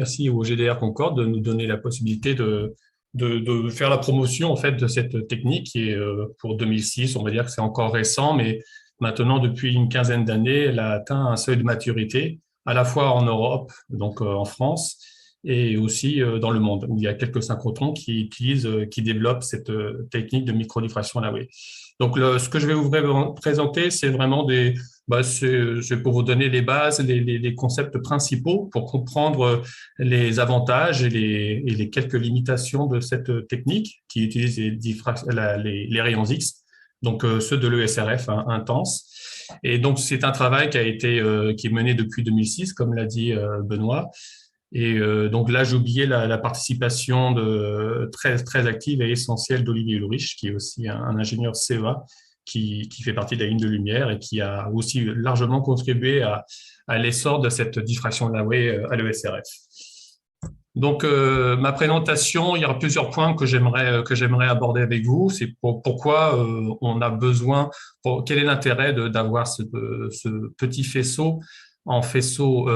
merci au GDR Concorde de nous donner la possibilité de faire la promotion en fait de cette technique qui est pour 2006, on va dire que c'est encore récent, mais maintenant depuis une quinzaine d'années, elle a atteint un seuil de maturité, à la fois en Europe, donc en France, et aussi dans le monde. Il y a quelques synchrotrons qui utilisent, qui développent cette technique de microdifraction Laue. Donc, ce que je vais vous présenter, c'est vraiment c'est pour vous donner les bases, les concepts principaux pour comprendre les avantages et les quelques limitations de cette technique qui utilise les rayons X, donc ceux de l'ESRF intense. Et donc, c'est un travail qui est mené depuis 2006, comme l'a dit Benoît. Et donc là, j'ai oublié la participation très active et essentielle d'Olivier Ulrich, qui est aussi un ingénieur CEA qui fait partie de la ligne de lumière et qui a aussi largement contribué à l'essor de cette diffraction Laue à l'ESRF. Donc, ma présentation, il y aura plusieurs points que j'aimerais aborder avec vous. C'est pourquoi on a besoin, quel est l'intérêt d'avoir ce petit faisceau en faisceau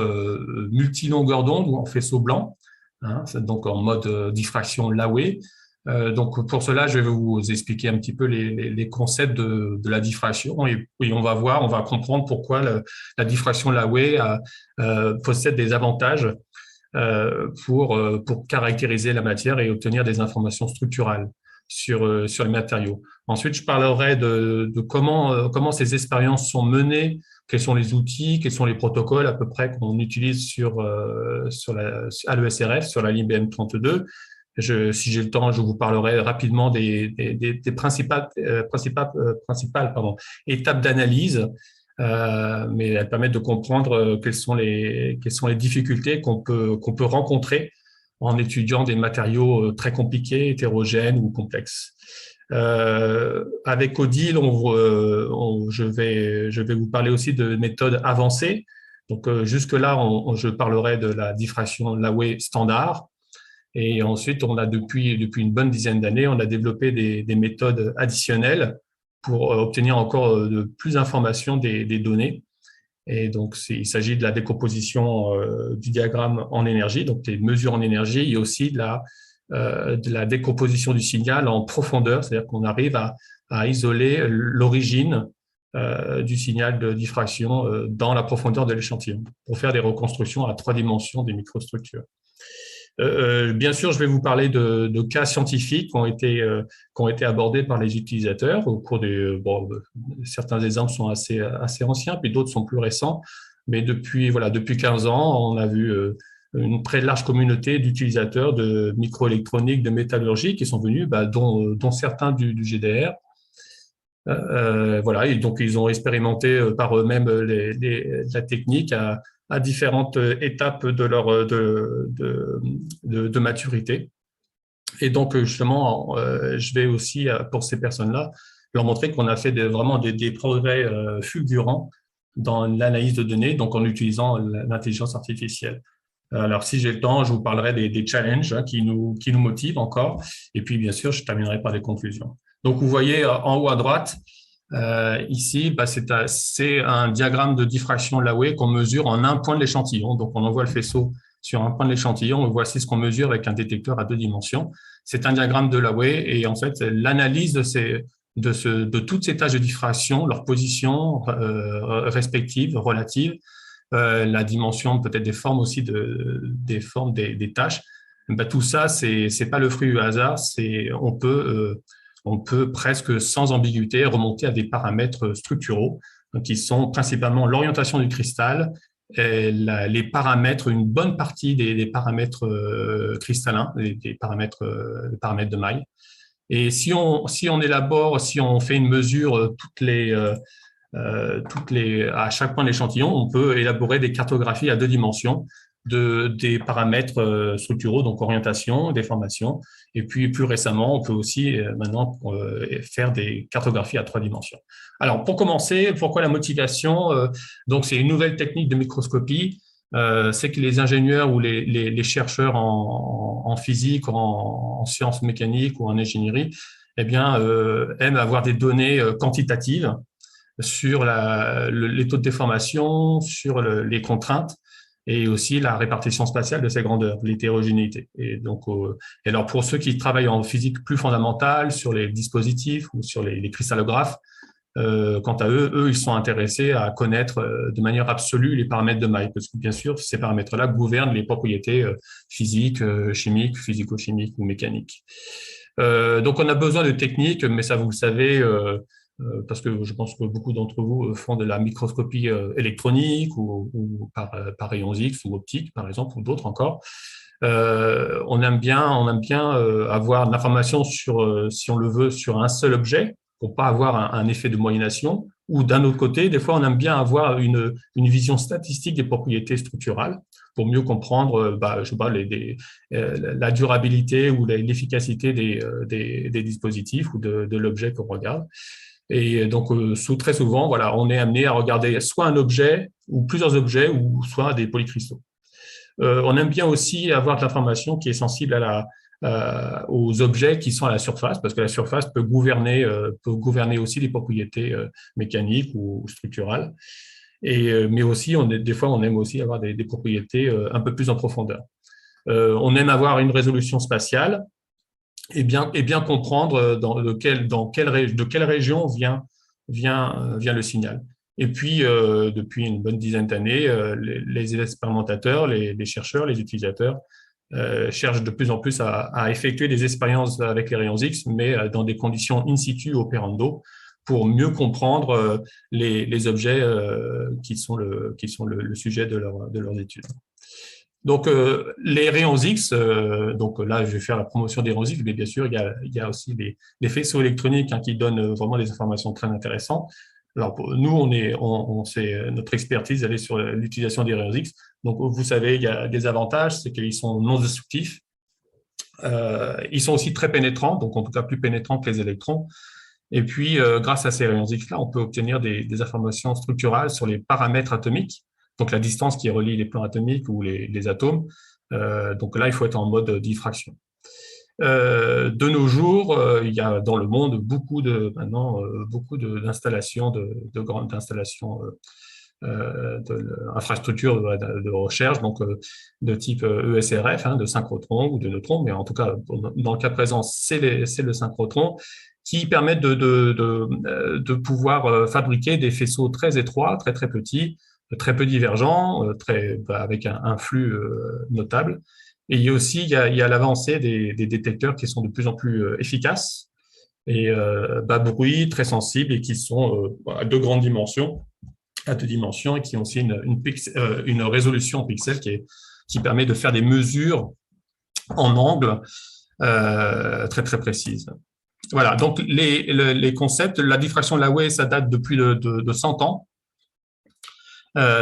multilongueur d'onde ou en faisceau blanc, hein, donc en mode diffraction Laue. Donc pour cela, je vais vous expliquer un petit peu les concepts de la diffraction et on va comprendre pourquoi la diffraction Laue possède des avantages pour caractériser la matière et obtenir des informations structurales sur les matériaux. Ensuite, je parlerai de comment ces expériences sont menées, quels sont les outils, quels sont les protocoles à peu près qu'on utilise à l'ESRF, sur la ligne BM32. Si j'ai le temps, je vous parlerai rapidement des principales étapes d'analyse, mais elles permettent de comprendre quelles sont les difficultés qu'on peut rencontrer en étudiant des matériaux très compliqués, hétérogènes ou complexes. Avec Odile, je vais vous parler aussi de méthodes avancées. Donc jusque-là, je parlerai de la diffraction Laue standard. Et ensuite, on a depuis une bonne dizaine d'années, on a développé des méthodes additionnelles pour obtenir encore plus d'informations des données. Et donc, il s'agit de la décomposition du diagramme en énergie, donc des mesures en énergie. Il y a aussi de la décomposition du signal en profondeur, c'est-à-dire qu'on arrive à isoler l'origine du signal de diffraction dans la profondeur de l'échantillon pour faire des reconstructions à 3 dimensions des microstructures. Bien sûr, je vais vous parler de cas scientifiques qui ont été abordés par les utilisateurs au cours certains exemples sont assez anciens, puis d'autres sont plus récents. Mais depuis 15 ans, on a vu une très large communauté d'utilisateurs de microélectronique, de métallurgie qui sont venus, dont certains du GDR. Et donc ils ont expérimenté par eux-mêmes la technique à différentes étapes de maturité. Et donc, justement, je vais aussi, pour ces personnes-là, leur montrer qu'on a fait vraiment des progrès fulgurants dans l'analyse de données, donc en utilisant l'intelligence artificielle. Alors, si j'ai le temps, je vous parlerai des challenges qui nous motivent encore. Et puis, bien sûr, je terminerai par des conclusions. Donc, vous voyez en haut à droite, ici, c'est un diagramme de diffraction Laue qu'on mesure en un point de l'échantillon. Donc, on envoie le faisceau sur un point de l'échantillon. Voici ce qu'on mesure avec un détecteur à 2 dimensions. C'est un diagramme de Laue et en fait, l'analyse de toutes ces tâches de diffraction, leur position respective, relative, la dimension peut-être des formes aussi des formes des tâches. Tout ça, c'est pas le fruit du hasard. On peut presque sans ambiguïté remonter à des paramètres structuraux qui sont principalement l'orientation du cristal, les paramètres, une bonne partie des paramètres cristallins, des paramètres de maille. Et si on fait une mesure à chaque point de l'échantillon, on peut élaborer des cartographies à 2 dimensions des paramètres structuraux, donc orientation, déformation. Et puis, plus récemment, on peut aussi maintenant faire des cartographies à 3 dimensions. Alors, pour commencer, pourquoi la motivation? Donc, c'est une nouvelle technique de microscopie. C'est que les ingénieurs ou les chercheurs en physique, en sciences mécaniques ou en ingénierie, aiment avoir des données quantitatives sur les taux de déformation, sur les contraintes. et aussi la répartition spatiale de ces grandeurs, l'hétérogénéité. Et alors pour ceux qui travaillent en physique plus fondamentale, sur les dispositifs ou sur les cristallographes, quant à eux, ils sont intéressés à connaître de manière absolue les paramètres de maille, parce que bien sûr, ces paramètres-là gouvernent les propriétés physiques, chimiques, physico-chimiques ou mécaniques. Donc, on a besoin de techniques, mais ça, vous le savez, parce que je pense que beaucoup d'entre vous font de la microscopie électronique ou par rayons X ou optique, par exemple, ou d'autres encore. On aime bien avoir de l'information sur, si on le veut, sur un seul objet, pour pas avoir un effet de moyenation. Ou d'un autre côté, des fois, on aime bien avoir une vision statistique des propriétés structurales pour mieux comprendre, je sais pas, la durabilité ou l'efficacité des dispositifs ou de l'objet qu'on regarde. Et donc, très souvent, voilà, on est amené à regarder soit un objet ou plusieurs objets ou soit des polycristaux. On aime bien aussi avoir de l'information qui est sensible aux objets qui sont à la surface, parce que la surface peut gouverner aussi les propriétés mécaniques ou structurales. Mais aussi, des fois, on aime aussi avoir des propriétés un peu plus en profondeur. On aime avoir une résolution spatiale et bien comprendre de quelle région vient le signal. Et puis, depuis une bonne dizaine d'années, les expérimentateurs, les chercheurs, les utilisateurs cherchent de plus en plus à effectuer des expériences avec les rayons X, mais dans des conditions in situ operando, pour mieux comprendre les objets qui sont le sujet de leurs études. Donc, les rayons X, donc là, je vais faire la promotion des rayons X, mais bien sûr, il y a aussi les faisceaux électroniques qui donnent vraiment des informations très intéressantes. Alors, nous, notre expertise, elle est sur l'utilisation des rayons X. Donc, vous savez, il y a des avantages, c'est qu'ils sont non destructifs. Ils sont aussi très pénétrants, donc en tout cas plus pénétrants que les électrons. Et puis, grâce à ces rayons X-là, on peut obtenir des informations structurales sur les paramètres atomiques, donc la distance qui relie les plans atomiques ou les atomes. Donc là, il faut être en mode diffraction. De nos jours, il y a dans le monde beaucoup d'installations, de grandes installations d'infrastructures de recherche, donc de type ESRF, de synchrotrons ou de neutrons, mais en tout cas, dans le cas présent, c'est le synchrotron, qui permettent de pouvoir fabriquer des faisceaux très étroits, très très petits, très peu divergents, avec un flux notable. Et il y a l'avancée des détecteurs qui sont de plus en plus efficaces et bas bruit, très sensibles et qui sont à deux dimensions, et qui ont aussi une résolution en pixels qui permet de faire des mesures en angle très très précises. Voilà, donc les concepts, la diffraction de Laue, ça date de plus de 100 ans.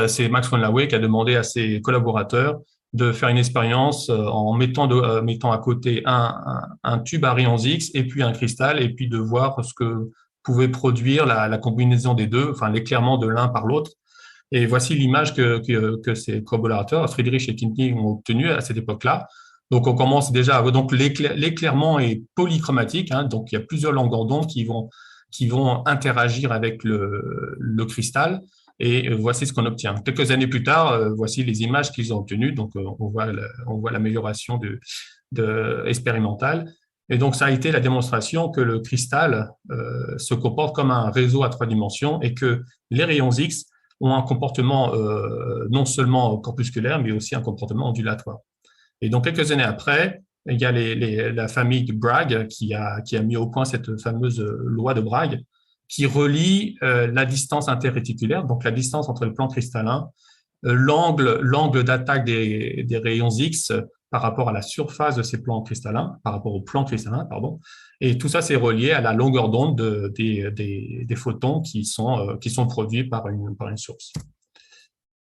C'est Max von Laue qui a demandé à ses collaborateurs de faire une expérience en mettant à côté un tube à rayons X et puis un cristal, et puis de voir ce que pouvait produire la combinaison des deux, enfin l'éclairement de l'un par l'autre. Et voici l'image que ces collaborateurs, Friedrich et Kinting, ont obtenue à cette époque-là. Donc, on commence déjà. Donc, l'éclairement est polychromatique. Donc, il y a plusieurs longueurs d'onde qui vont interagir avec le cristal. Et voici ce qu'on obtient. Quelques années plus tard, voici les images qu'ils ont obtenues. Donc, on voit l'amélioration expérimentale. Et donc, ça a été la démonstration que le cristal se comporte comme un réseau à 3 dimensions et que les rayons X ont un comportement non seulement corpusculaire, mais aussi un comportement ondulatoire. Et donc, quelques années après, il y a la famille de Bragg qui a mis au point cette fameuse loi de Bragg qui relie la distance interréticulaire, donc la distance entre le plan cristallin, l'angle d'attaque des rayons X par rapport à la surface de ces plans cristallins, par rapport au plan cristallin, pardon. Et tout ça, c'est relié à la longueur d'onde des photons qui sont produits par une source.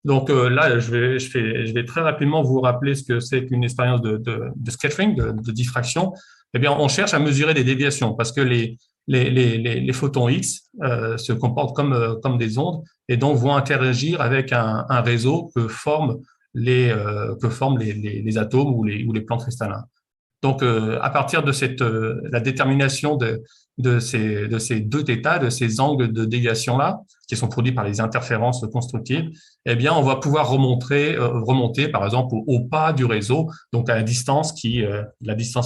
Donc là, je vais très rapidement vous rappeler ce que c'est qu'une expérience de scattering, de diffraction. Eh bien, on cherche à mesurer des déviations parce que les photons X se comportent comme des ondes et donc vont interagir avec un réseau que forment les atomes ou les plans cristallins. Donc, à partir de la détermination de ces deux états, de ces angles de déviation-là, qui sont produits par les interférences constructives, eh bien, on va pouvoir remonter, par exemple, au pas du réseau, donc à la distance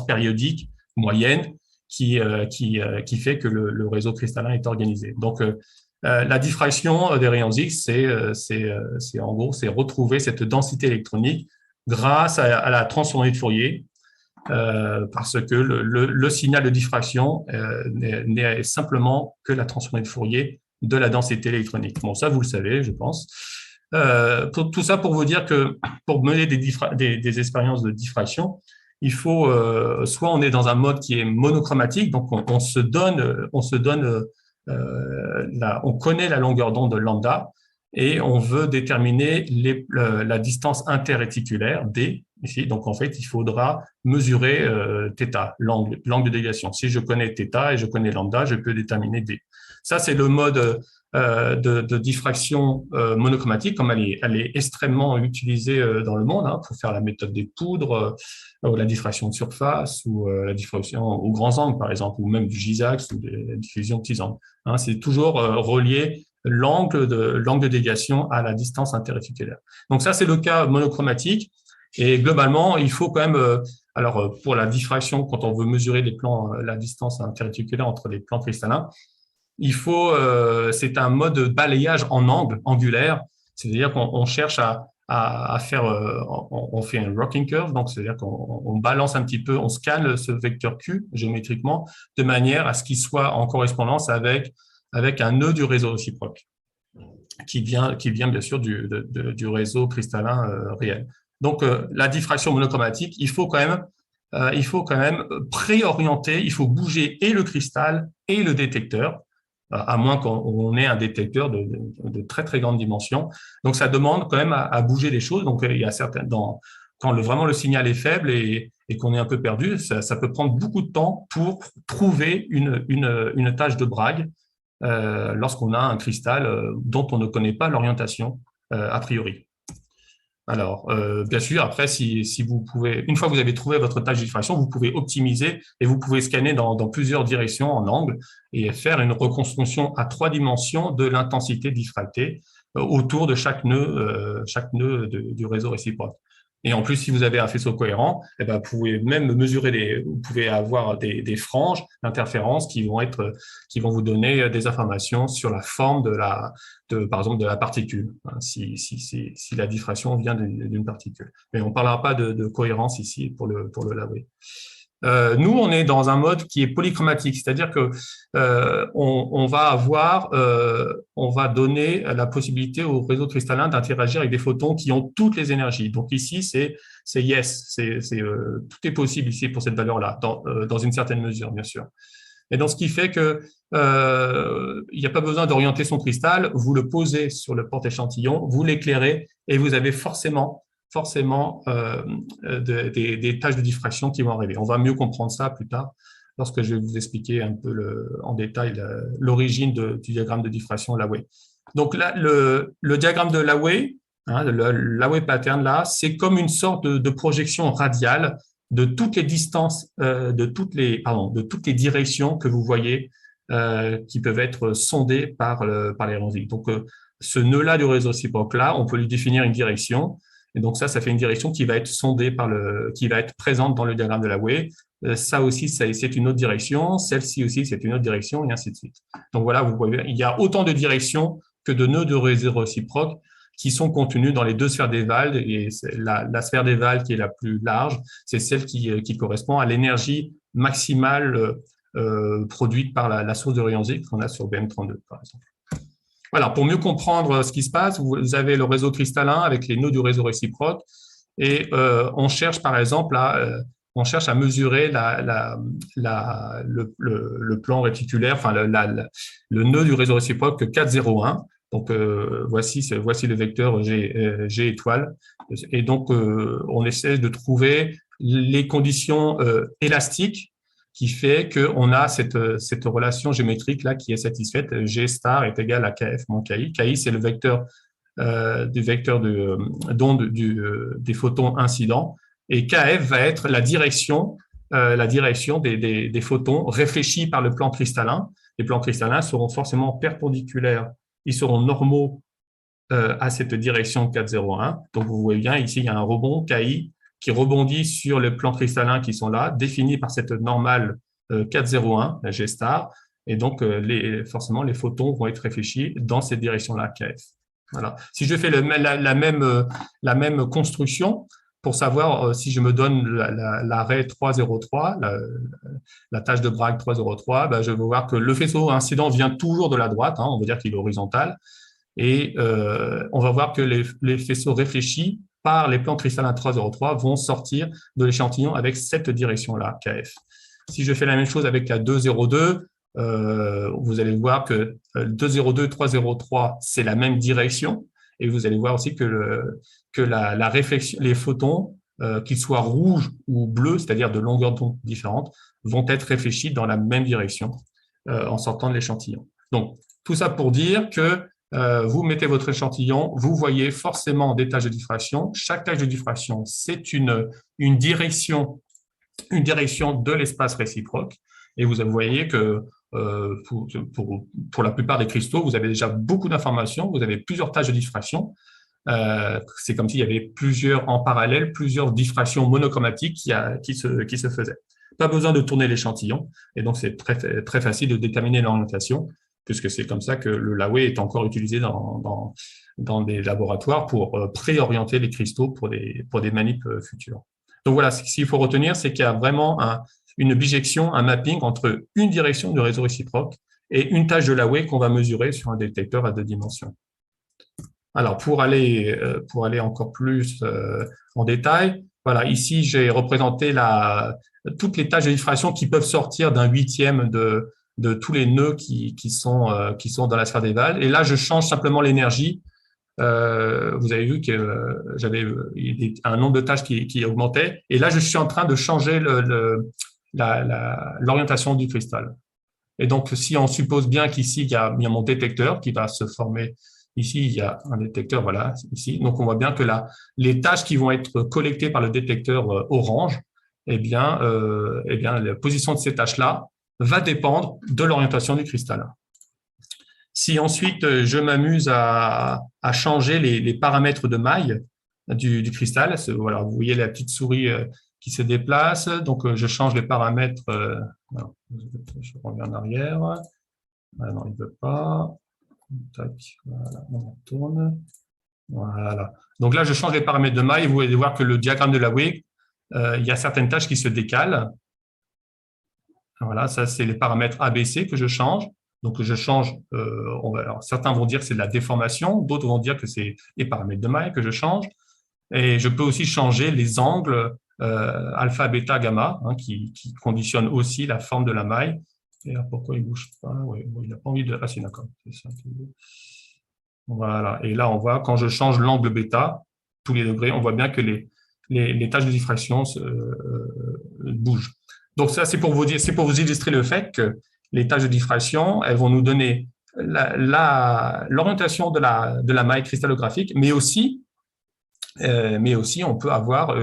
périodique moyenne qui fait que le réseau cristallin est organisé. Donc, la diffraction des rayons X, en gros, c'est retrouver cette densité électronique grâce à la transformée de Fourier, parce que le signal de diffraction n'est simplement que la transformée de Fourier de la densité électronique. Bon, ça, vous le savez, je pense. Tout ça pour vous dire que pour mener des expériences de diffraction, il faut soit on est dans un mode qui est monochromatique, donc on se donne, on connaît la longueur d'onde de lambda et on veut déterminer la distance interréticulaire D ici. Donc en fait, il faudra mesurer θ, l'angle de déviation. Si je connais θ et je connais lambda, je peux déterminer D. Ça, c'est le mode de diffraction monochromatique, comme elle est extrêmement utilisée dans le monde, pour faire la méthode des poudres, ou la diffraction de surface, ou la diffraction aux grands angles, par exemple, ou même du Gisax, ou la diffusion de petits angles. C'est toujours relié l'angle de déviation à la distance interréticulaire. Donc ça, c'est le cas monochromatique. Et globalement, il faut quand même, pour la diffraction, quand on veut mesurer la distance interréticulaire entre les plans cristallins, c'est un mode de balayage en angle, angulaire, c'est-à-dire qu'on cherche à faire, on fait un rocking curve, donc c'est-à-dire qu'on balance un petit peu, on scanne ce vecteur Q géométriquement de manière à ce qu'il soit en correspondance avec un nœud du réseau réciproque qui vient bien sûr du réseau cristallin réel. Donc la diffraction monochromatique, il faut quand même préorienter, il faut bouger et le cristal et le détecteur, à moins qu'on ait un détecteur de très très grande dimension. Donc ça demande quand même à bouger les choses. Donc il y a quand vraiment le signal est faible et qu'on est un peu perdu, ça peut prendre beaucoup de temps pour trouver une tâche de Bragg lorsqu'on a un cristal dont on ne connaît pas l'orientation a priori. Alors, bien sûr, après, si vous pouvez, une fois que vous avez trouvé votre tâche de diffraction, vous pouvez optimiser et vous pouvez scanner dans plusieurs directions en angle et faire une reconstruction à 3 dimensions de l'intensité diffractée autour de chaque nœud du réseau réciproque. Et en plus, si vous avez un faisceau cohérent, vous pouvez même vous pouvez avoir des franges d'interférence qui vont vous donner des informations sur la forme par exemple, de la particule, si la diffraction vient d'une particule. Mais on ne parlera pas de cohérence ici pour le Lawey. Nous, on est dans un mode qui est polychromatique, c'est-à-dire que on va donner la possibilité au réseau cristallin d'interagir avec des photons qui ont toutes les énergies. Donc ici, c'est yes, tout est possible ici pour cette valeur-là, dans une certaine mesure, bien sûr. Et donc, ce qui fait que il n'y a pas besoin d'orienter son cristal, vous le posez sur le porte-échantillon, vous l'éclairez et vous avez forcément des tâches de diffraction qui vont arriver. On va mieux comprendre ça plus tard lorsque je vais vous expliquer un peu en détail l'origine du diagramme de diffraction Lawey. Donc là, le diagramme de Lawey, le Lawey pattern là, c'est comme une sorte de projection radiale de toutes les distances, de toutes les directions que vous voyez qui peuvent être sondées par les rayons X. Donc ce nœud-là du réseau réciproque là, on peut lui définir une direction. Et donc ça fait une direction qui va être sondée qui va être présente dans le diagramme de Lawey. Ça aussi, c'est une autre direction. Celle-ci aussi, c'est une autre direction, et ainsi de suite. Donc voilà, vous voyez, il y a autant de directions que de nœuds de réseau réciproque qui sont contenus dans les deux sphères d'Ewald. Et la sphère d'Ewald qui est la plus large, c'est celle qui correspond à l'énergie maximale produite par la source de rayons X qu'on a sur BM32, par exemple. Voilà, pour mieux comprendre ce qui se passe, vous avez le réseau cristallin avec les nœuds du réseau réciproque et on cherche par exemple on cherche à mesurer le plan réticulaire, enfin le nœud du réseau réciproque 401. Donc voici le vecteur G étoile. Et donc on essaie de trouver les conditions élastiques qui fait qu'on a cette relation géométrique là qui est satisfaite. G star est égal à KF moins KI. KI, c'est le vecteur d'onde des photons incidents. Et KF va être la direction la direction des photons réfléchis par le plan cristallin. Les plans cristallins seront forcément perpendiculaires, ils seront normaux à cette direction 4,01. Donc, vous voyez bien, ici, il y a un rebond KI qui rebondit sur les plans cristallins qui sont là, définis par cette normale 4,01, la G star. Et donc, forcément, les photons vont être réfléchis dans cette direction-là, KF. Voilà. Si je fais la même construction, pour savoir si je me donne l'arrêt 3,03, la tâche de Bragg 3,03, ben, je vais voir que le faisceau incident vient toujours de la droite, hein, on va dire qu'il est horizontal, et on va voir que les faisceaux réfléchis par les plans cristallins 3,03 vont sortir de l'échantillon avec cette direction-là, KF. Si je fais la même chose avec la 2,02, vous allez voir que 2,02, 3,03, c'est la même direction. Et vous allez voir aussi que la réflexion, les photons, qu'ils soient rouges ou bleus, c'est-à-dire de longueurs d'onde différentes, vont être réfléchis dans la même direction en sortant de l'échantillon. Donc, tout ça pour dire que vous mettez votre échantillon, vous voyez forcément des tâches de diffraction. Chaque tâche de diffraction, c'est une direction de l'espace réciproque. Et vous voyez que pour la plupart des cristaux, vous avez déjà beaucoup d'informations, vous avez plusieurs tâches de diffraction. C'est comme s'il y avait plusieurs en parallèle, plusieurs diffractions monochromatiques qui se faisaient. Pas besoin de tourner l'échantillon, et donc c'est très facile de déterminer l'orientation, puisque c'est comme ça que le Laue est encore utilisé dans des laboratoires pour préorienter les cristaux pour des manips futures. Donc voilà, ce qu'il faut retenir, c'est qu'il y a vraiment une bijection, un mapping entre une direction du réseau réciproque et une tâche de Laue qu'on va mesurer sur un détecteur à 2 dimensions. Alors, pour aller encore plus en détail, voilà, ici, j'ai représenté toutes les tâches de diffraction qui peuvent sortir d'un huitième de tous les nœuds qui sont dans la sphère d'Ewald. Et là, je change simplement l'énergie. Vous avez vu que j'avais un nombre de tâches qui augmentait. Et là, je suis en train de changer l'orientation du cristal. Et donc, si on suppose bien qu'ici, il y a mon détecteur qui va se former. Ici, il y a un détecteur, voilà, ici. Donc, on voit bien que les tâches qui vont être collectées par le détecteur orange, eh bien, la position de ces tâches-là va dépendre de l'orientation du cristal. Si ensuite, je m'amuse à changer les paramètres de maille du cristal, voilà, vous voyez la petite souris qui se déplace. Donc, je change les paramètres. Non, je reviens en arrière. Ah non, il ne veut pas. Tac, voilà, on tourne. Voilà. Donc là, je change les paramètres de maille. Vous allez voir que le diagramme de Laue, il y a certaines tâches qui se décalent. Voilà, ça, c'est les paramètres ABC que je change. Donc, je change, alors, certains vont dire que c'est de la déformation, d'autres vont dire que c'est les paramètres de maille que je change. Et je peux aussi changer les angles alpha, bêta, gamma, hein, qui conditionnent aussi la forme de la maille. Et là, pourquoi il ne bouge pas? Ouais, bon, il n'a pas envie de… Ah, c'est d'accord. Voilà. Et là, on voit, quand je change l'angle bêta, tous les degrés, on voit bien que les tâches de diffraction bougent. Donc, ça, c'est pour vous illustrer le fait que les tâches de diffraction, elles vont nous donner l'orientation de la maille cristallographique, mais aussi, on peut avoir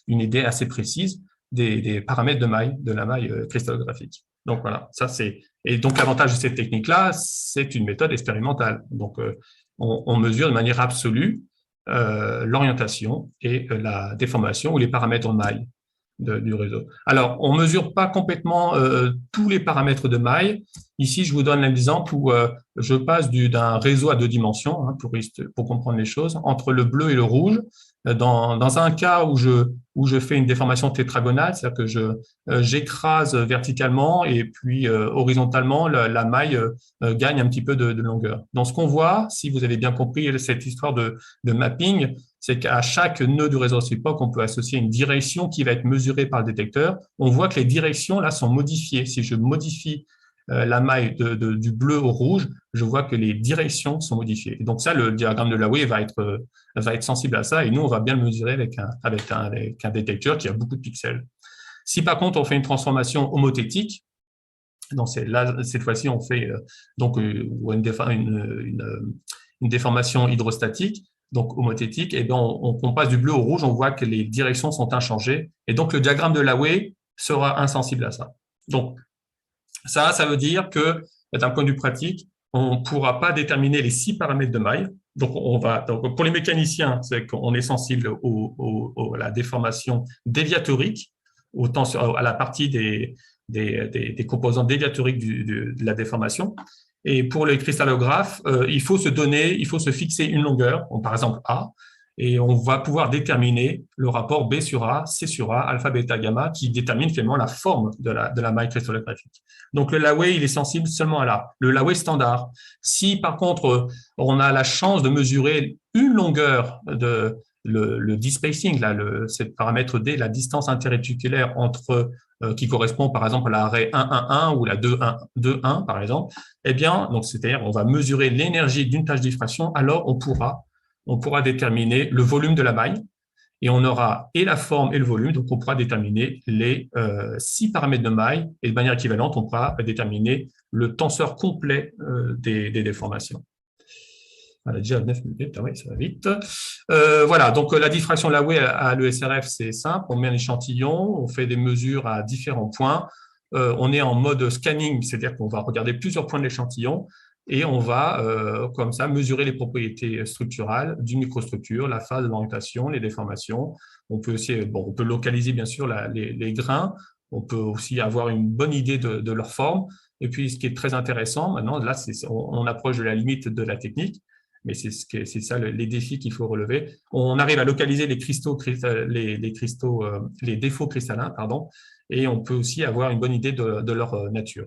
une idée assez précise des paramètres de la maille cristallographique. Donc voilà, et donc l'avantage de cette technique-là, c'est une méthode expérimentale. Donc on mesure de manière absolue l'orientation et la déformation ou les paramètres de maille du réseau. Alors, on ne mesure pas complètement tous les paramètres de maille. Ici, je vous donne un exemple où je passe d'un réseau à 2 dimensions, hein, pour comprendre les choses, entre le bleu et le rouge. Dans un cas où je fais une déformation tétragonale, c'est-à-dire que j'écrase verticalement et puis horizontalement, la maille gagne un petit peu de longueur. Donc, ce qu'on voit, si vous avez bien compris cette histoire de mapping, c'est qu'à chaque nœud du réseau réciproque, on peut associer une direction qui va être mesurée par le détecteur. On voit que les directions là sont modifiées. Si je modifie la maille du bleu au rouge, je vois que les directions sont modifiées. Et donc ça, le diagramme de Laue va être sensible à ça, et nous, on va bien le mesurer avec un détecteur qui a beaucoup de pixels. Si par contre, on fait une transformation homothétique, donc là, cette fois-ci, on fait une déformation hydrostatique, donc homothétique, et bien on passe du bleu au rouge, on voit que les directions sont inchangées. Et donc, le diagramme de Laue sera insensible à ça. Donc, ça veut dire que d'un point de vue pratique, on ne pourra pas déterminer les 6 paramètres de maille. Donc, donc pour les mécaniciens, c'est qu'on est sensible à la déformation déviatorique, autant à la partie des composants déviatoriques de la déformation. Et pour les cristallographes, il faut se fixer une longueur, par exemple A, et on va pouvoir déterminer le rapport B sur A, C sur A, alpha, bêta, gamma, qui détermine finalement la forme de la maille cristallographique. Donc, le Lawey, il est sensible seulement à là. Le Lawey standard. Si, par contre, on a la chance de mesurer une longueur le D-spacing, c'est le paramètre D, la distance interréticulaire qui correspond, par exemple, à l'arrêt 1-1-1 ou la 2-1-2-1, par exemple, eh bien, donc, c'est-à-dire, on va mesurer l'énergie d'une tâche de diffraction, alors on pourra déterminer le volume de la maille, et on aura et la forme et le volume, donc on pourra déterminer les 6 paramètres de maille, et de manière équivalente, on pourra déterminer le tenseur complet des déformations. Voilà, déjà 9 minutes, oui, ça va vite. Voilà, donc la diffraction Lawey à l'ESRF, c'est simple, on met un échantillon, on fait des mesures à différents points, on est en mode scanning, c'est-à-dire qu'on va regarder plusieurs points de l'échantillon, et on va, comme ça, mesurer les propriétés structurales d'une microstructure, la phase, l'orientation, les déformations. On peut aussi, on peut localiser bien sûr les grains. On peut aussi avoir une bonne idée de leur forme. Et puis, ce qui est très intéressant, maintenant, là, on approche de la limite de la technique, mais c'est ça les défis qu'il faut relever. On arrive à localiser les défauts cristallins, pardon, et on peut aussi avoir une bonne idée de leur nature.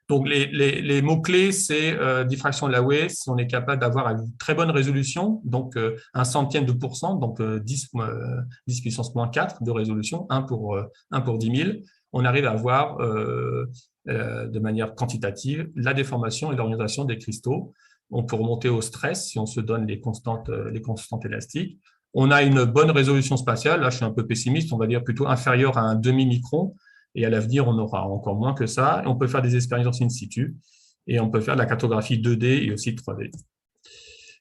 Donc, les mots-clés, c'est diffraction de Lawey, si on est capable d'avoir une très bonne résolution, donc 1/100 de pourcent, donc 10 puissance moins 4 de résolution, 1 pour 10 000. On arrive à avoir de manière quantitative la déformation et l'orientation des cristaux. On peut remonter au stress si on se donne les constantes élastiques. On a une bonne résolution spatiale. Là, je suis un peu pessimiste, on va dire plutôt inférieure à un demi-micron. Et à l'avenir, on aura encore moins que ça. Et on peut faire des expériences in situ. Et on peut faire de la cartographie 2D et aussi 3D.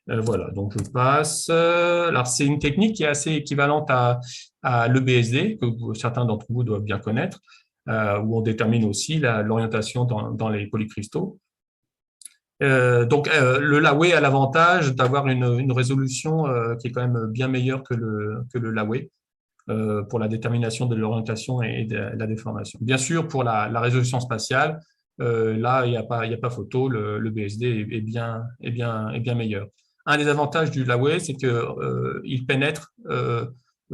Voilà, donc je passe. Alors, c'est une technique qui est assez équivalente à l'EBSD, que certains d'entre vous doivent bien connaître, où on détermine aussi l'orientation dans les polycristaux. Donc, le Lawey a l'avantage d'avoir une résolution qui est quand même bien meilleure que le Lawey. Pour la détermination de l'orientation et de la déformation. Bien sûr, pour la résolution spatiale, là, il n'y a pas photo, le BSD est bien meilleur. Un des avantages du Lawey, c'est qu'il pénètre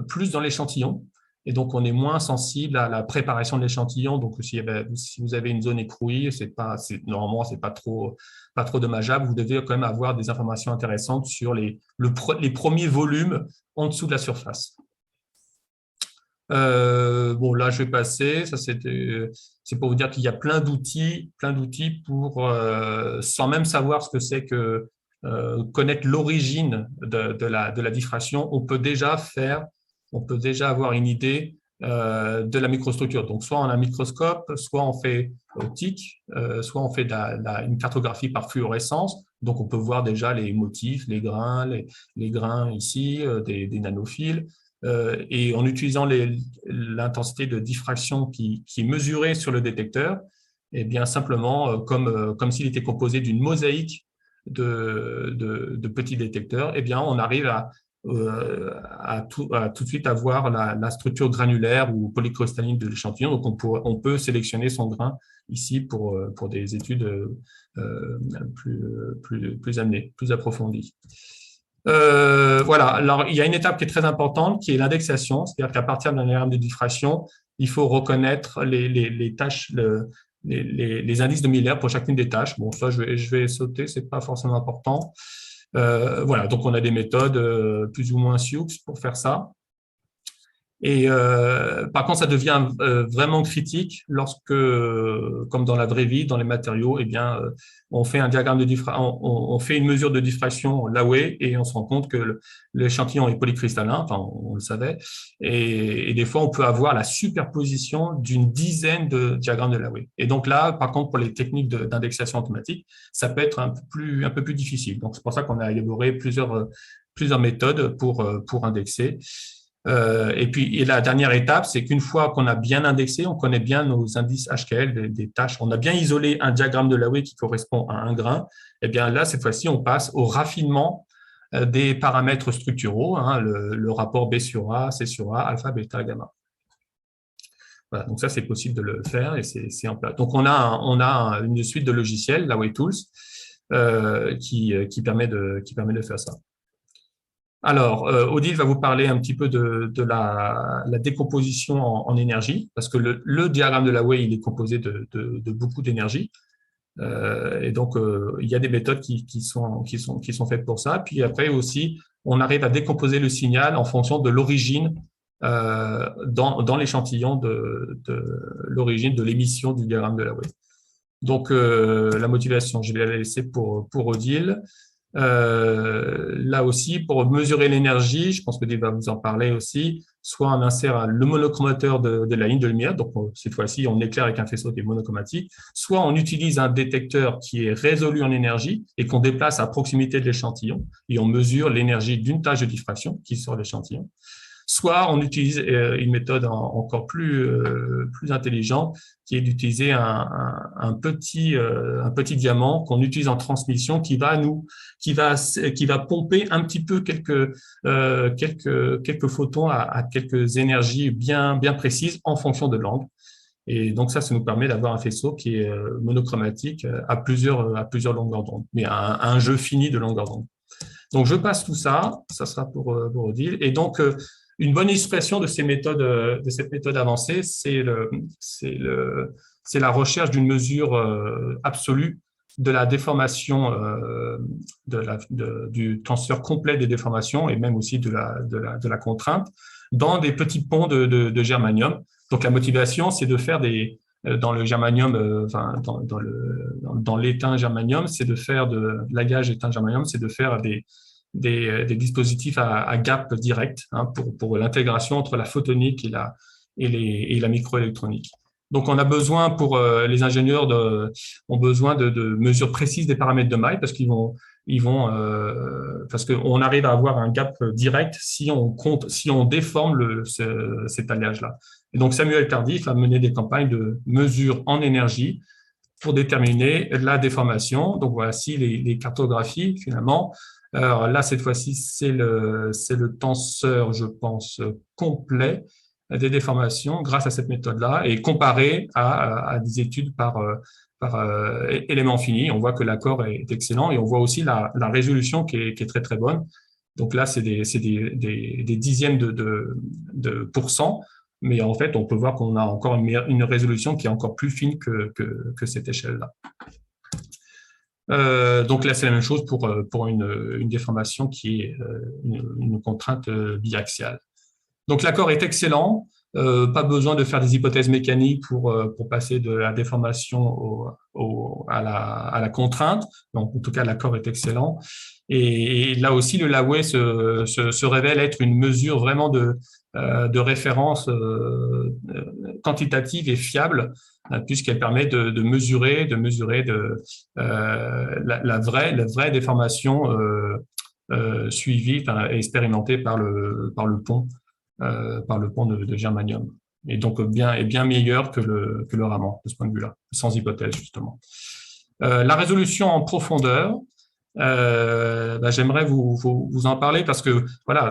plus dans l'échantillon, et donc on est moins sensible à la préparation de l'échantillon. Donc, si vous avez une zone écrouée, normalement, c'est pas trop dommageable. Vous devez quand même avoir des informations intéressantes sur les premiers volumes en dessous de la surface. Bon, là, je vais passer. Ça, c'est pour vous dire qu'il y a plein d'outils pour, sans même savoir ce que c'est que connaître l'origine de la diffraction, on peut déjà avoir une idée de la microstructure. Donc, soit on a un microscope, soit on fait optique, soit on fait une cartographie par fluorescence. Donc, on peut voir déjà les motifs, les grains, les grains ici, des nanophiles. Et en utilisant l'intensité de diffraction qui est mesurée sur le détecteur, et bien simplement, comme s'il était composé d'une mosaïque de petits détecteurs, et bien on arrive à tout de suite avoir la structure granulaire ou polycristalline de l'échantillon. Donc, on peut sélectionner son grain ici pour des études plus amenées, plus approfondies. Voilà, alors il y a une étape qui est très importante qui est l'indexation, c'est-à-dire qu'à partir d'un diagramme de diffraction, il faut reconnaître les tâches, les indices de Miller pour chacune des tâches. Bon, ça je vais sauter, c'est pas forcément important. Voilà, donc on a des méthodes plus ou moins Sioux pour faire ça. Et par contre, ça devient vraiment critique lorsque, comme dans la vraie vie, dans les matériaux, eh bien, on fait un diagramme de diffraction, on fait une mesure de diffraction Lawey et on se rend compte que l'échantillon est polycristallin, enfin, on le savait, et des fois, on peut avoir la superposition d'une dizaine de diagrammes de Lawey. Et donc là, par contre, pour les techniques d'indexation automatique, ça peut être un peu plus difficile. Donc, c'est pour ça qu'on a élaboré plusieurs méthodes pour indexer. Et puis, la dernière étape, c'est qu'une fois qu'on a bien indexé, on connaît bien nos indices HKL des tâches, on a bien isolé un diagramme de Laue qui correspond à un grain, et bien là, cette fois-ci, on passe au raffinement des paramètres structuraux, hein, le rapport B sur A, C sur A, alpha, bêta, gamma. Voilà, donc ça, c'est possible de le faire et c'est en place. Donc, on a une suite de logiciels, Laue Tools, qui permet de faire ça. Alors, Odile va vous parler un petit peu de la décomposition en énergie, parce que le diagramme de Laue, il est composé de beaucoup d'énergie. Et donc, il y a des méthodes qui sont faites pour ça. Puis après aussi, on arrive à décomposer le signal en fonction de l'origine dans l'échantillon de l'origine de l'émission du diagramme de Laue. Donc, la motivation, je vais la laisser pour Odile. Là aussi, pour mesurer l'énergie, je pense que Dave va vous en parler aussi, soit on insère le monochromateur de la ligne de lumière, donc cette fois-ci, on éclaire avec un faisceau qui est monochromatique, soit on utilise un détecteur qui est résolu en énergie et qu'on déplace à proximité de l'échantillon et on mesure l'énergie d'une tâche de diffraction qui sort de l'échantillon. Soit on utilise une méthode encore plus intelligente, qui est d'utiliser un petit diamant qu'on utilise en transmission, qui va pomper un petit peu quelques photons à quelques énergies bien précises en fonction de l'angle. Et donc ça nous permet d'avoir un faisceau qui est monochromatique à plusieurs longueurs d'onde, mais à un jeu fini de longueurs d'onde. Donc je passe tout ça, ça sera pour Odile. Et donc une bonne illustration de cette méthode avancée, c'est la recherche d'une mesure absolue de la déformation du tenseur complet des déformations et même aussi de la contrainte dans des petits ponts de germanium. Donc la motivation, c'est de faire dans le germanium, dans l'étain germanium, c'est de faire de l'alliage étain germanium, c'est de faire des dispositifs à gap direct pour l'intégration entre la photonique et la microélectronique. Donc, on a besoin les ingénieurs ont besoin de mesures précises des paramètres de maille parce parce qu'on arrive à avoir un gap direct si on déforme cet alliage-là. Et donc, Samuel Tardif a mené des campagnes de mesure en énergie pour déterminer la déformation. Donc, voici les cartographies finalement. Alors là, cette fois-ci, c'est le tenseur, je pense, complet des déformations grâce à cette méthode-là et comparé à des études par élément fini. On voit que l'accord est excellent et on voit aussi la résolution qui est très, très bonne. Donc là, c'est des dixièmes de pourcent, mais en fait, on peut voir qu'on a encore une résolution qui est encore plus fine que cette échelle-là. Donc là, c'est la même chose pour une déformation qui est une contrainte biaxiale. Donc l'accord est excellent, pas besoin de faire des hypothèses mécaniques pour passer de la déformation à la contrainte. Donc en tout cas, l'accord est excellent. Et là aussi, le Laue se révèle être une mesure vraiment de référence quantitative et fiable, puisqu'elle permet de mesurer la vraie déformation suivie et expérimentée par le pont de germanium. Et donc bien meilleur que le Raman de ce point de vue-là, sans hypothèse justement. La résolution en profondeur, j'aimerais vous en parler parce que voilà,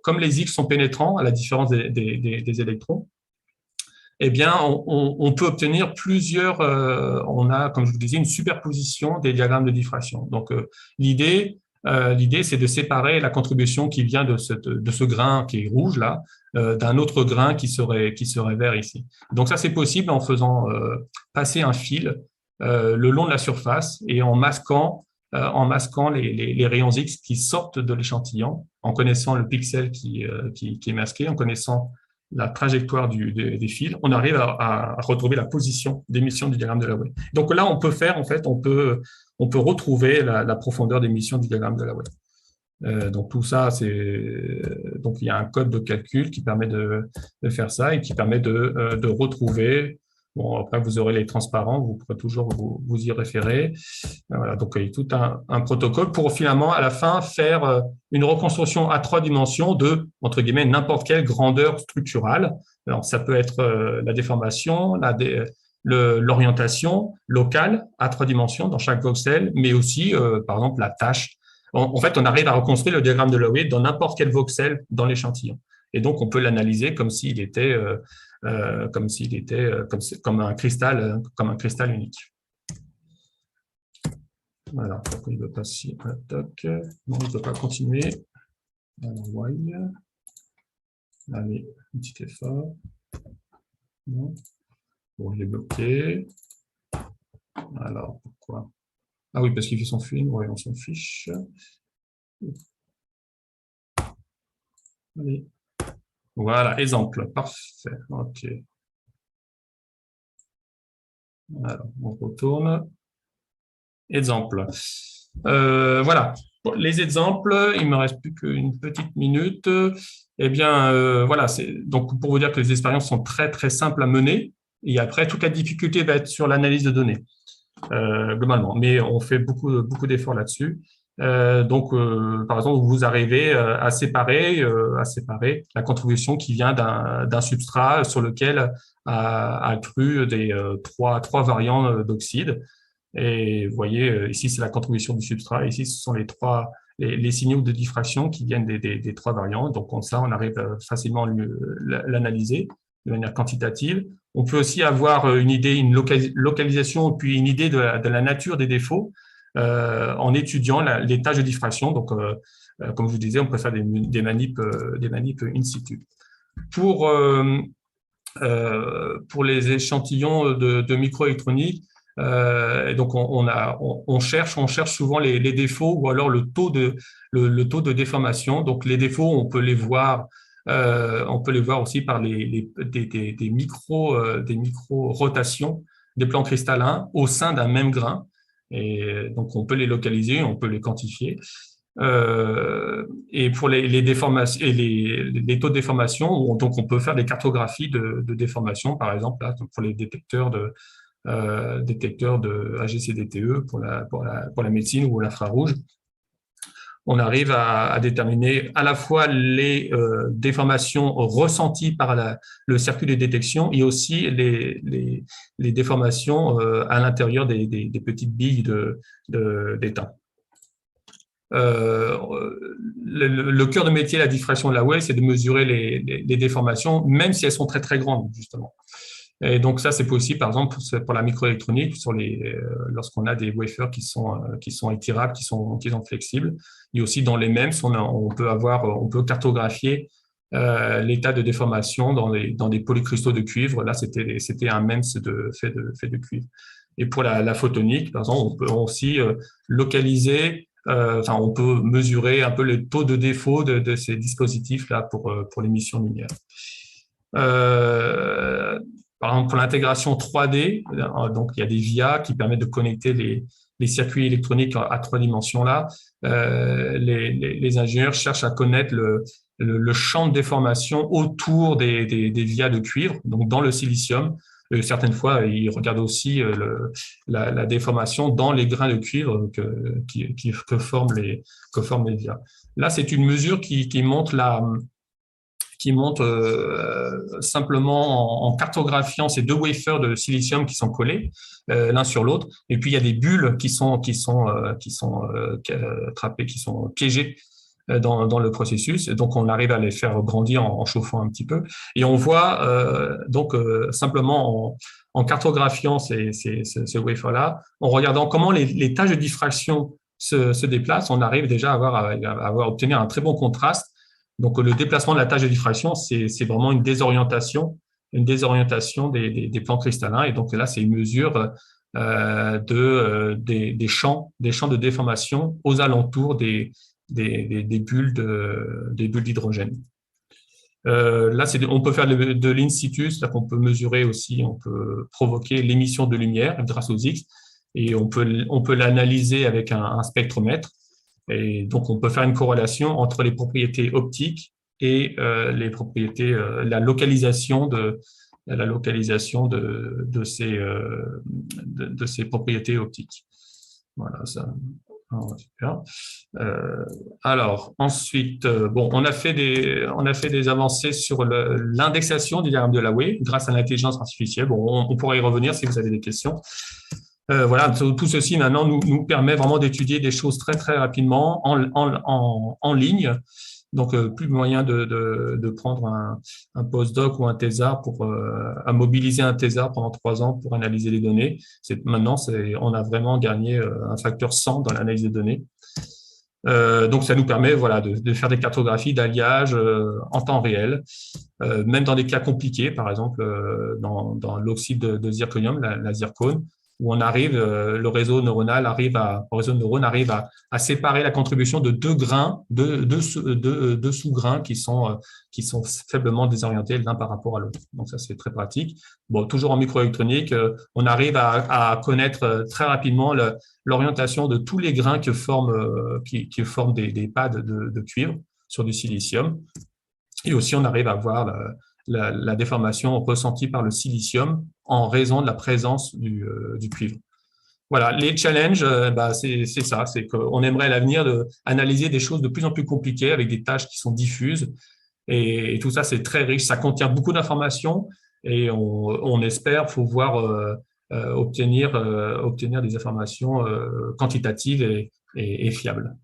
comme les X sont pénétrants à la différence des électrons, eh bien, on peut obtenir on a, comme je vous disais, une superposition des diagrammes de diffraction. Donc, l'idée, c'est de séparer la contribution qui vient de ce grain qui est rouge là, d'un autre grain qui serait vert ici. Donc, ça, c'est possible en faisant passer un fil le long de la surface et en masquant les rayons X qui sortent de l'échantillon, en connaissant le pixel qui est masqué, en connaissant la trajectoire des fils, on arrive à retrouver la position d'émission du diagramme de Laue. Donc là, on peut retrouver la profondeur d'émission du diagramme de Laue. Donc tout ça, donc il y a un code de calcul qui permet de faire ça et qui permet de retrouver Bon, après, vous aurez les transparents, vous pourrez toujours vous y référer. Voilà, donc, il y a tout un protocole pour finalement, à la fin, faire une reconstruction à 3 dimensions de, entre guillemets, n'importe quelle grandeur structurale. Alors, ça peut être la déformation, l'orientation locale à 3 dimensions dans chaque voxel, mais aussi, par exemple, la tâche. En fait, on arrive à reconstruire le diagramme de Lowe dans n'importe quel voxel dans l'échantillon. Et donc, on peut l'analyser comme comme un cristal unique. Voilà, pourquoi il ne veut pas si toc. Non, il ne veut pas continuer. Alors, why. Allez, un petit effort. Non. Bon, il est bloqué. Alors, pourquoi? Ah oui, parce qu'il fait son film, oui, on s'en fiche. Allez. Voilà, exemple, parfait. OK. Alors, on retourne. Exemple. Voilà. Pour les exemples, il me reste plus qu'une petite minute. Eh bien, voilà. Donc, pour vous dire que les expériences sont très, très simples à mener. Et après, toute la difficulté va être sur l'analyse de données, globalement. Mais on fait beaucoup, beaucoup d'efforts là-dessus. Donc, par exemple, vous arrivez à séparer la contribution qui vient d'un substrat sur lequel a cru trois variants d'oxyde. Et vous voyez, ici, c'est la contribution du substrat. Ici, ce sont les signaux de diffraction qui viennent des 3 variants. Donc, comme ça, on arrive facilement à l'analyser de manière quantitative. On peut aussi avoir une idée, une localisation, puis une idée de la nature des défauts en étudiant les tâches de diffraction. Donc, comme je vous disais, on peut faire des manips in situ. Pour les échantillons de microélectronique, donc on cherche souvent les défauts ou alors le taux de déformation. Donc les défauts, on peut les voir aussi par des micro rotations des plans cristallins au sein d'un même grain. Et donc on peut les localiser, on peut les quantifier. Et pour les déformations et les taux de déformation, donc on peut faire des cartographies de déformation, par exemple là, pour les détecteurs de AGCDTE pour la médecine ou l'infrarouge. On arrive à déterminer à la fois les déformations ressenties par le circuit de détection et aussi les déformations à l'intérieur des petites billes d'étain. Le cœur de métier de la diffraction de la Weyl, c'est de mesurer les déformations, même si elles sont très, très grandes, justement. Et donc, ça, c'est possible, par exemple, pour la microélectronique, lorsqu'on a des wafers qui sont étirables, qui sont flexibles. Et aussi, dans les MEMS, on peut cartographier l'état de déformation dans des polycristaux de cuivre. Là, c'était un MEMS fait de cuivre. Et pour la photonique, par exemple, on peut aussi localiser, on peut mesurer un peu le taux de défaut de ces dispositifs-là pour l'émission de lumière. Par exemple, pour l'intégration 3D, donc il y a des VIA qui permettent de connecter les circuits électroniques à 3 dimensions là. Les ingénieurs cherchent à connaître le champ de déformation autour des VIA de cuivre, donc dans le silicium. Certaines fois, ils regardent aussi la déformation dans les grains de cuivre que forment les VIA. Là, c'est une mesure qui montre simplement en cartographiant ces 2 wafers de silicium qui sont collés l'un sur l'autre. Et puis, il y a des bulles qui sont trappées, qui sont piégées dans le processus. Et donc, on arrive à les faire grandir en chauffant un petit peu. Et on voit simplement en cartographiant ces wafers-là, en regardant comment les tâches de diffraction se déplacent, on arrive déjà à obtenir un très bon contraste. Donc, le déplacement de la tâche de diffraction, c'est vraiment une désorientation des plans cristallins. Et donc, là, c'est une mesure des champs de déformation aux alentours des bulles d'hydrogène. Là, on peut faire de l'in situ, c'est-à-dire qu'on peut mesurer aussi, on peut provoquer l'émission de lumière grâce aux X, et on peut l'analyser avec un spectromètre. Et donc, on peut faire une corrélation entre les propriétés optiques et les propriétés, la localisation la localisation de ces propriétés optiques. Voilà, ça. Super. Alors ensuite, bon, on a fait des avancées sur l'indexation du diagramme de Laue grâce à l'intelligence artificielle. Bon, on pourra y revenir si vous avez des questions. Voilà, tout ceci maintenant nous permet vraiment d'étudier des choses très très rapidement en ligne. Donc, plus moyen de prendre un postdoc ou un thésard à mobiliser un thésard pendant 3 ans pour analyser les données. Maintenant, on a vraiment gagné un facteur 100 dans l'analyse des données. Donc, ça nous permet voilà, de faire des cartographies d'alliage en temps réel, même dans des cas compliqués, par exemple dans l'oxyde de zirconium, la zircone, où on arrive, le réseau neuronal arrive le réseau de neurones arrive à séparer la contribution de deux sous-grains qui sont faiblement désorientés l'un par rapport à l'autre. Donc ça, c'est très pratique. Bon, toujours en microélectronique, on arrive à connaître très rapidement l'orientation de tous les grains qui forment des pads de cuivre sur du silicium. Et aussi, on arrive à voir la déformation ressentie par le silicium en raison de la présence du cuivre. Voilà, les challenges, c'est ça, c'est qu'on aimerait à l'avenir analyser des choses de plus en plus compliquées avec des tâches qui sont diffuses. Et tout ça, c'est très riche. Ça contient beaucoup d'informations et on espère pouvoir obtenir des informations quantitatives et fiables.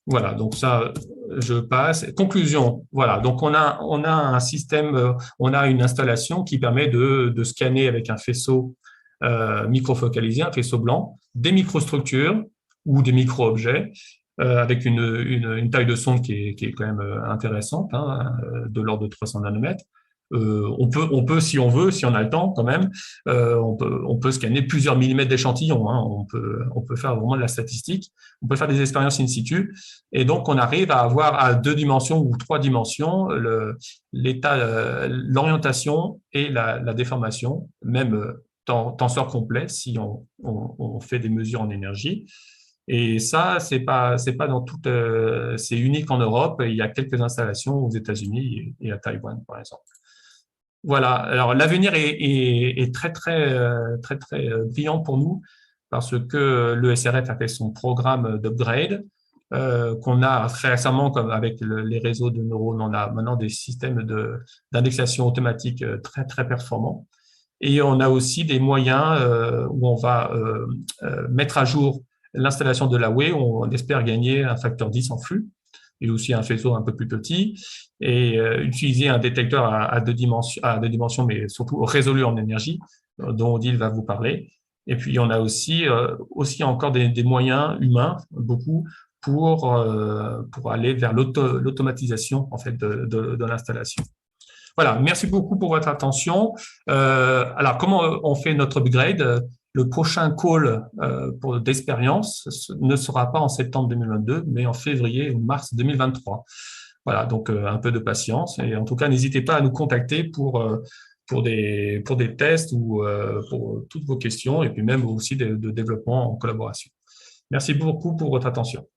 Voilà, donc ça, je passe. Conclusion, voilà, donc on a un système, on a une installation qui permet de scanner avec un faisceau microfocalisé, un faisceau blanc, des microstructures ou des micro-objets avec une taille de sonde qui est quand même intéressante, hein, de l'ordre de 300 nanomètres. On peut, si on veut, si on a le temps quand même, on peut scanner plusieurs millimètres d'échantillons. Hein, on peut faire vraiment de la statistique. On peut faire des expériences in situ. Et donc, on arrive à avoir à 2 dimensions ou 3 dimensions l'état, l'orientation et la déformation, même tenseur complet si on fait des mesures en énergie. Et ça, c'est pas dans toute, c'est unique en Europe. Il y a quelques installations aux États-Unis et à Taïwan, par exemple. Voilà. Alors l'avenir est très très brillant pour nous parce que le SRF a fait son programme d'upgrade qu'on a très récemment, comme avec les réseaux de neurones, on a maintenant des systèmes d'indexation automatique très très performants. Et on a aussi des moyens où on va mettre à jour l'installation de la Laue. On espère gagner un facteur 10 en flux et aussi un faisceau un peu plus petit, et utiliser un détecteur à deux dimensions, mais surtout résolu en énergie, dont Odile va vous parler. Et puis, on a aussi encore des moyens humains, beaucoup, pour aller vers l'automatisation en fait, de l'installation. Voilà, merci beaucoup pour votre attention. Alors, comment on fait notre upgrade? Le prochain call d'expérience ne sera pas en septembre 2022, mais en février ou mars 2023. Voilà, donc un peu de patience. Et en tout cas, n'hésitez pas à nous contacter pour des tests ou pour toutes vos questions, et puis même aussi de développement en collaboration. Merci beaucoup pour votre attention.